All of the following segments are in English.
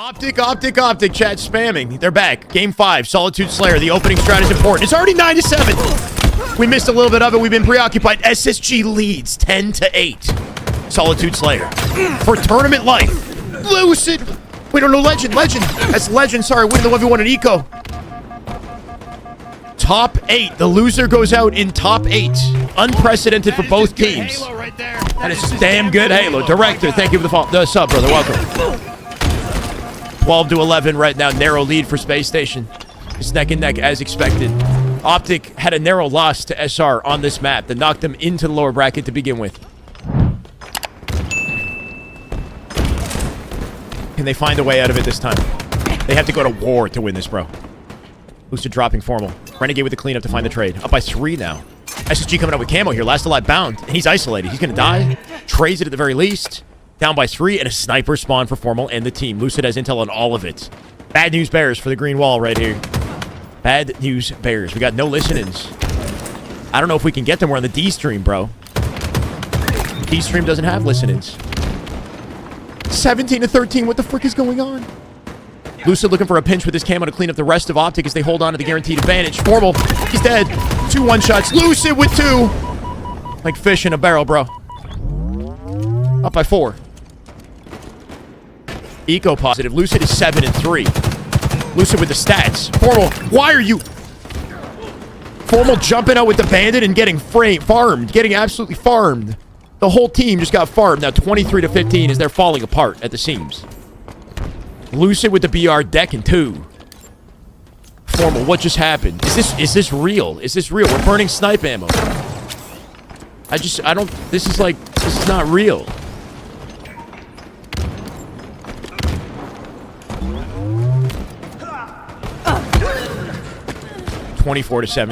OpTic, chat spamming. They're back. Game 5, Solitude Slayer. The opening strat is important. It's already 9-7. We missed a little bit of it. We've been preoccupied. SSG leads 10-8. Solitude Slayer. For tournament life. Lucid. Wait, no, Legend. That's Legend. Sorry, winning the 1v1 at Eco. Top 8. The loser goes out in top 8. Unprecedented for both teams. That is just damn good Halo. Director, thank you for the sub, brother. Welcome. 12-11 right now. Narrow lead for Space Station. It's neck and neck as expected. OpTic had a narrow loss to SR on this map that knocked them into the lower bracket to begin with. Can they find a way out of it this time? They have to go to war to win this, bro. Lucid dropping Formal. Renegade with the cleanup to find the trade. Up by 3 now. SSG coming out with camo here. Last alive bound. And he's isolated. He's going to die. Trades it at the very least. Down by 3. And a sniper spawn for Formal and the team. Lucid has intel on all of it. Bad news bears for the green wall right here. Bad news bears. We got no listen-ins. I don't know if we can get them. We're on the D stream, bro. D stream doesn't have listen-ins. 17-13. What the frick is going on? Lucid looking for a pinch with his camo to clean up the rest of OpTic as they hold on to the guaranteed advantage. Formal, he's dead. 2 1-shots. Lucid with 2. Like fish in a barrel, bro. Up by 4. Eco positive. Lucid is 7-3. Lucid with the stats. Formal, why are you... Formal jumping out with the bandit and getting farmed. Getting absolutely farmed. The whole team just got farmed. Now 23-15 as they're falling apart at the seams. Lucid with the BR deck and 2. Formal, what just happened? Is this real? Is this real? We're burning snipe ammo. I don't, this is not real. $24-17.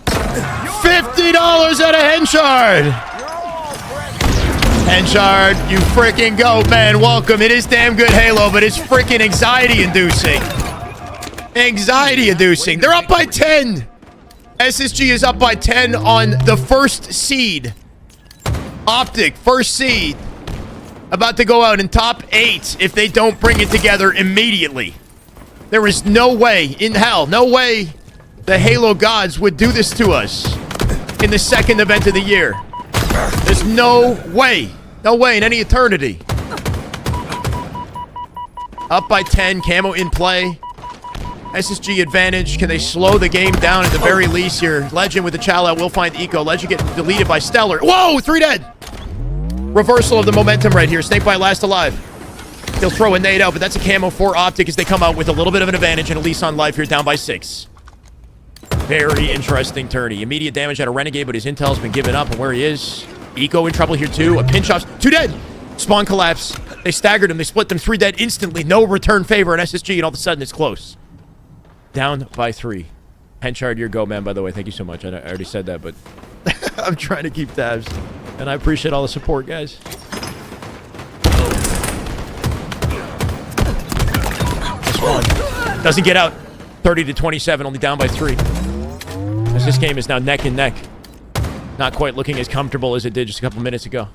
$50 out of Henchard! Henchard, you freaking go, man. Welcome. It is damn good Halo, but it's freaking anxiety-inducing. Anxiety-inducing. They're up by 10. SSG is up by 10 on the first seed. OpTic, first seed. About to go out in top 8 if they don't bring it together immediately. There is no way in hell, no way the Halo gods would do this to us in the second event of the year. There's no way. No way in any eternity. Up by 10. Camo in play. SSG advantage. Can they slow the game down at the very least here? Legend with the Chala will find Eco. Legend get deleted by Stellar. Whoa! 3 dead! Reversal of the momentum right here. Snakebite last alive. He'll throw a nade out, but that's a camo for OpTic as they come out with a little bit of an advantage and a lease on life here down by 6. Very interesting tourney. Immediate damage out of Renegade, but his intel's been given up on where he is. Eco in trouble here too. A pinch off. 2 dead. Spawn collapse. They staggered him. They split them. 3 dead instantly. No return favor on SSG, and all of a sudden it's close. Down by 3. Henchard, your go, man, by the way. Thank you so much. I already said that, but I'm trying to keep tabs. And I appreciate all the support, guys. This one doesn't get out. 30-27, only down by 3. As this game is now neck and neck. Not quite looking as comfortable as it did just a couple minutes ago.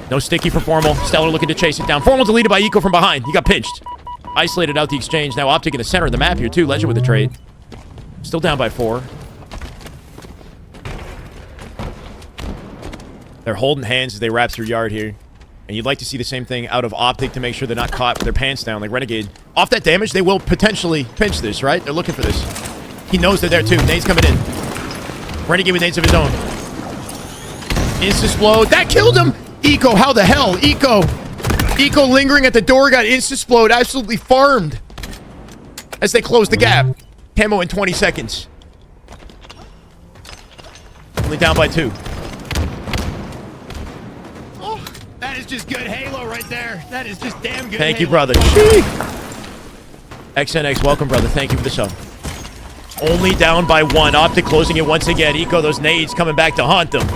No sticky for Formal. Stellar looking to chase it down. Formal deleted by Eco from behind. He got pinched. Isolated out the exchange. Now OpTic in the center of the map here too. Legend with the trade. Still down by 4. They're holding hands as they wrap through yard here. And you'd like to see the same thing out of OpTic to make sure they're not caught with their pants down like Renegade. Off that damage, they will potentially pinch this, right? They're looking for this. He knows they're there too. Nades coming in. Renegade with nades of his own. Insta-splode. That killed him! Eco, how the hell? Eco lingering at the door, got insta-splode. Absolutely farmed. As they close the gap. Camo in 20 seconds. Only down by 2. That is just good Halo right there. That is just damn good Thank Halo. You, brother. XNX, welcome, brother. Thank you for the sub. Only down by 1. OpTic closing it once again. Eco, those nades coming back to haunt them.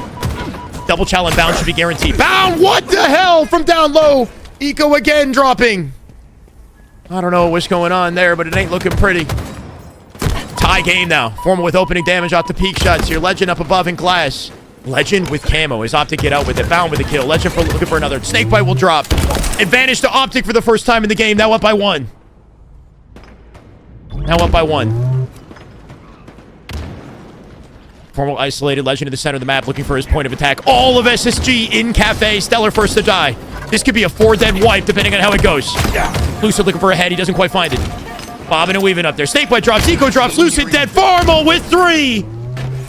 Double challenge bound should be guaranteed. Bound! What the hell? From down low. Eco again dropping. I don't know what's going on there, but it ain't looking pretty. Tie game now. Formal with opening damage off the peak shots here. Legend up above in glass. Legend with camo. Is OpTic get out with it? Bound with a kill. Legend looking for another. Snakebite will drop. Advantage to OpTic for the first time in the game. Now up by 1. Now up by 1. Formal isolated. Legend in the center of the map looking for his point of attack. All of SSG in Cafe. Stellar first to die. This could be a 4-dead wipe depending on how it goes. Lucid looking for a head. He doesn't quite find it. Bobbing and weaving up there. Snakebite drops. Eco drops. Lucid dead. Formal with 3.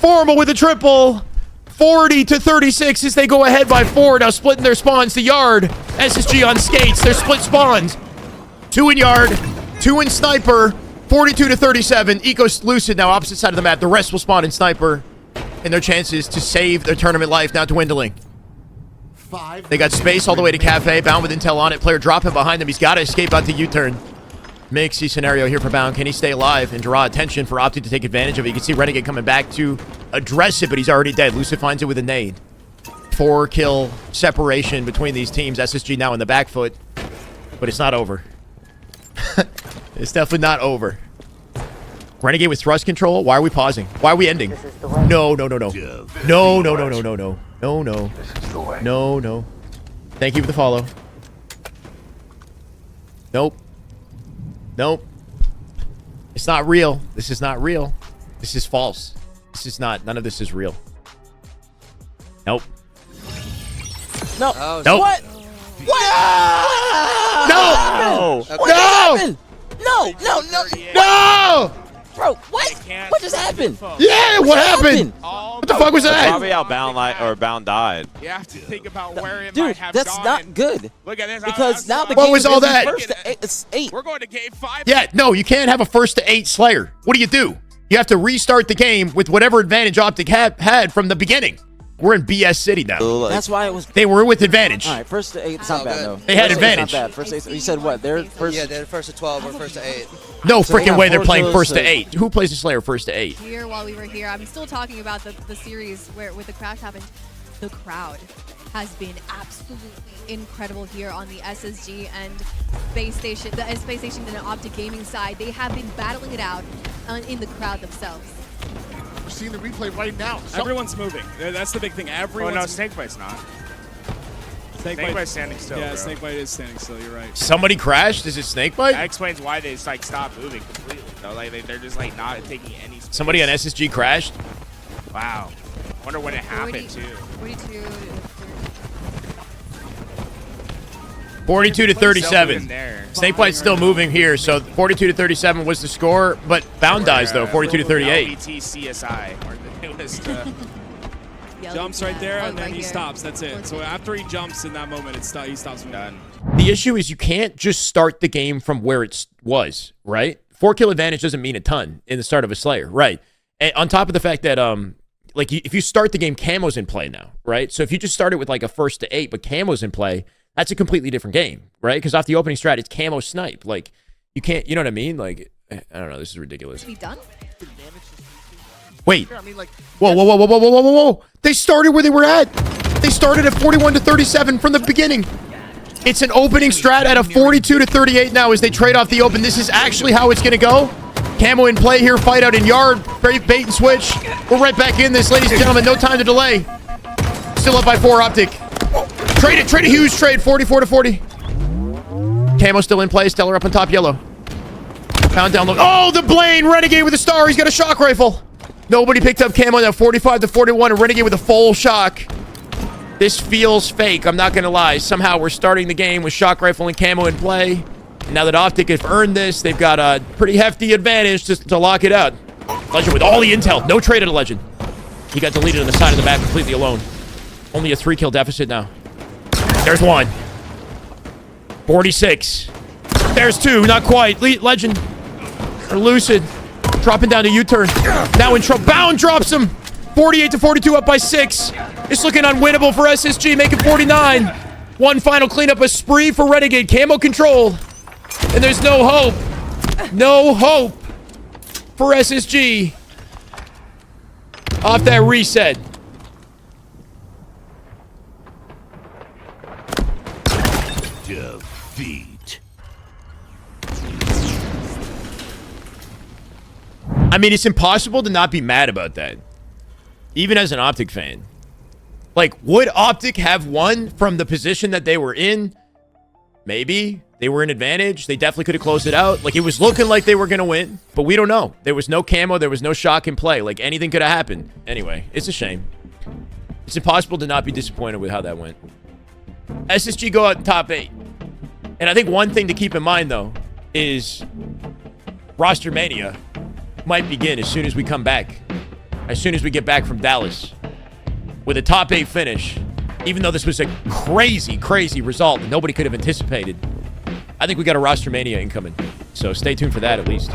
Formal with a triple. 40 to 36 as they go ahead by 4. Now splitting their spawns. The yard. SSG on skates. They're split spawns. 2 in yard. 2 in sniper. 42 to 37. Eco's Lucid now opposite side of the map. The rest will spawn in sniper. And their chances to save their tournament life now dwindling. They got space all the way to Cafe. Bound with intel on it. Player dropping behind them. He's got to escape out the U-turn. Mixy scenario here for Bound. Can he stay alive and draw attention for OpTic to take advantage of it? You can see Renegade coming back to address it, but he's already dead. Lucid finds it with a nade. 4-kill separation between these teams. SSG now in the back foot, but it's not over. It's definitely not over. Renegade with thrust control. Why are we pausing? Why are we ending? No, no, no, no. No, no, no, no, no, no. No, no. No, no. Thank you for the follow. Nope. Nope. It's not real. This is not real. This is false. This is not. None of this is real. Nope. No. Oh, nope. What? What? No! What just happened? No! No! No! No! Bro, what? What just happened? Yeah, what happened? What the fuck was that? Probably how Bound died. You have to think about where it Dude, might have that's gone. not good. Look at this. Because now the What game was all isn't that? First to 8. It's 8. We're going to game 5. Yeah, no, you can't have a 1st to 8 Slayer. What do? You have to restart the game with whatever advantage OpTic had from the beginning. We're in BS City now. That's why it was. They were with advantage. All right, 1st to 8. It's not bad though. They had First to 8's advantage. Not bad. First to 8. You said what? They're first. Yeah, they're first to 12 or first to 8. No So they freaking have way they're 4 playing kills, 1st to so- 8. Who plays the Slayer 1st to 8? Here while we were here, I'm still talking about the series where the crash happened. The crowd has been absolutely incredible here on the SSG and Space Station, the Space Station and the OpTic Gaming side. They have been battling it out in the crowd themselves. We're seeing the replay right now. Everyone's moving. That's the big thing. Everyone's Oh, no, Snakebite's not. Snakebite's standing still, Yeah, bro. Snakebite is standing still. You're right. Somebody crashed? Is it Snakebite? That explains why they just, like, stopped moving completely. Though. Like, they're just, like, not taking any space. Somebody on SSG crashed? Wow. Wonder when it happened, 40 too. 42 42 to 37. There. Snakebite's still moving here, so 42 to 37 was the score, but Bound dies though, 42 to 38. LBT CSI, or the newest. Jumps right there, and then right he here. stops. That's it. So after he jumps in that moment, he stops moving. Done. The issue is you can't just start the game from where it was, right? 4-kill advantage doesn't mean a ton in the start of a Slayer, right? And on top of the fact that, like, if you start the game, Camo's in play now, right? So if you just started with, like, a 1st to 8, but Camo's in play, that's a completely different game, right? Because off the opening strat, it's Camo Snipe. Like, you can't, you know what I mean? Like, I don't know, this is ridiculous. Be done? Wait. I mean, like, Whoa, whoa, whoa, whoa, whoa, whoa, whoa, whoa. They started where they were at. They started at 41 to 37 from the beginning. It's an opening strat at a 42 to 38 now as they trade off the open. This is actually how it's going to go. Camo in play here. Fight out in yard. Bait and switch. We're right back in this, ladies and gentlemen. No time to delay. Still up by 4, OpTic. Trade it. Trade a huge trade. 44 to 40. Camo still in play. Stellar up on top. Yellow. Pound down low. Oh, the Blaine. Renegade with a star. He's got a shock rifle. Nobody picked up Camo now. 45 to 41. And Renegade with a full shock. This feels fake. I'm not going to lie. Somehow we're starting the game with shock rifle and Camo in play. And now that OpTic have earned this, they've got a pretty hefty advantage to lock it out. Legend with all the intel. No trade at a Legend. He got deleted on the side of the map completely alone. Only a 3-kill deficit now. There's 1. 46. There's 2. Not quite. Legend. Or Lucid. Dropping down to U-turn. Now in trouble. Bound drops him. 48 to 42 up by 6. It's looking unwinnable for SSG, making 49. One final cleanup, a spree for Renegade. Camo control. And there's no hope. No hope for SSG. Off that reset. defeat. I mean, it's impossible to not be mad about that. Even as an OpTic fan. Like, would OpTic have won from the position that they were in? Maybe. They were in advantage. They definitely could have closed it out. Like, it was looking like they were going to win, but we don't know. There was no camo. There was no shock in play. Like, anything could have happened. Anyway, it's a shame. It's impossible to not be disappointed with how that went. SSG go out in top 8. And I think one thing to keep in mind, though, is roster mania might begin as soon as we come back. As soon as we get back from Dallas. With a top 8 finish. Even though this was a crazy, crazy result that nobody could have anticipated. I think we got a roster mania incoming. So stay tuned for that at least.